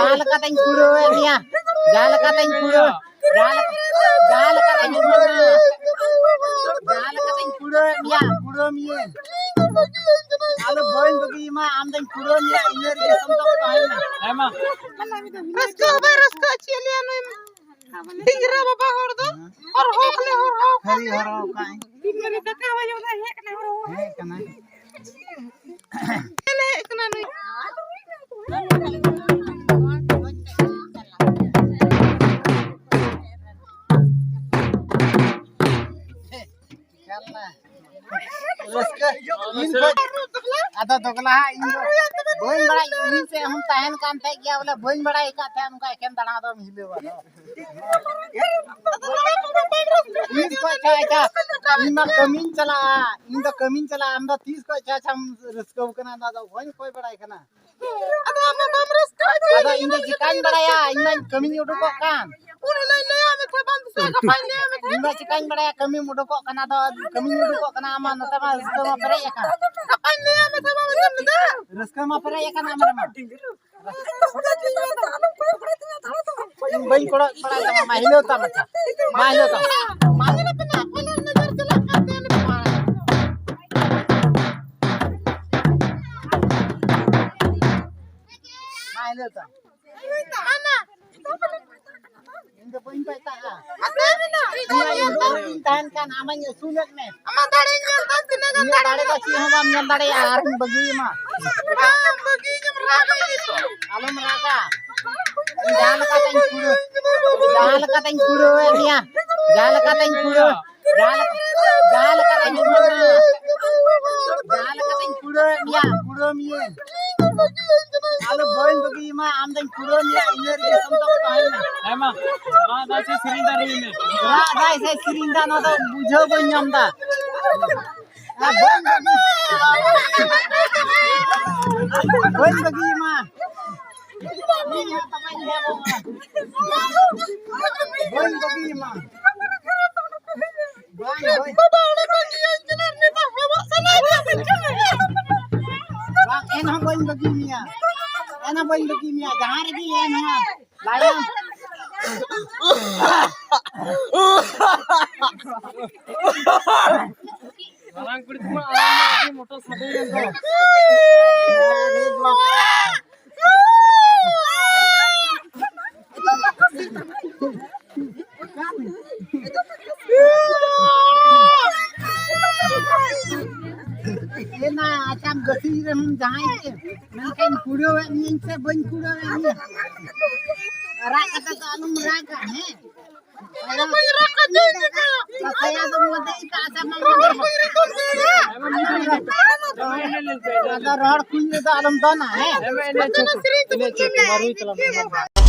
Jalan katanya kudo ya. Jalan katanya kudo. Jalan katanya kudo. Jalan katanya kudo ya. Kudo mie. Kalau boin bagi mah amdan kudo ya. Ini dia sentuh tahu na. Emang. Rasko cilia no. Hingra baba hordo. Or hokle hor hok. Hari haro kai. Ini kakawa yo na hek na hor. Hek kana. Ele hek na no. ada tokla इन बोइन बड़ा इन से हम तहन काम थे गया बोले बोइन बड़ा एक थे उनका एकन दड़ा दो मिले वाला इन को अच्छा इन मा कमिन चला हम तो 30 को अच्छा हम रस्को कना दादा बोइन कोई बड़ा एकना ada ama bam rस्को ada इन चिकन बड़ा या इन मा कमिन उडो को काम पूरे ले ले हमें थे बम से का फाइन ले हमें इन मा चिकन बड़ा या कमिन उडो को कना दो कमिन उडो को कना ama नता मा रस्को मा परे या का फाइन ले हमें थे बम दम रस्को मा परे या kana amar ma इन बइन कोड़ा बड़ा sama mahilo ta bacha mahilo ta mahilo पे ना अपन नजर चला करते हैं mahilo ta mana इन बइन पे ता ada ना इन tahan kan amanya sulit me ama dare nyal ta tine gan dare ka si hom nyal dare ar bagi ma bagi nyam raga itu alam raga jalan katanya kudo jalan katanya kudo ya jalan katanya kudo jalan katanya kudo ya kudo mie kalau boin bagi mah amdan kudo ya ini dia sentuh tahu na Emang. Ada si Sirinda ini. dai saya Sirinda no to bujo boin nyamda boin bagi mah ini apa main dia boin bagi mah enak boin begini ya jangan lagi enak layang Orang kulit mah ada motor satu yang ना अच्छा गसी रे हम जाए के मैं कहीं कुड़ो नीं से बन कुड़ो नी रा कता तो अलम रा का है अरे मैं रा का दे का saya तो मते का आसा मन ada roh kunyah dalam tanah Emang ini cukup baru itu lah.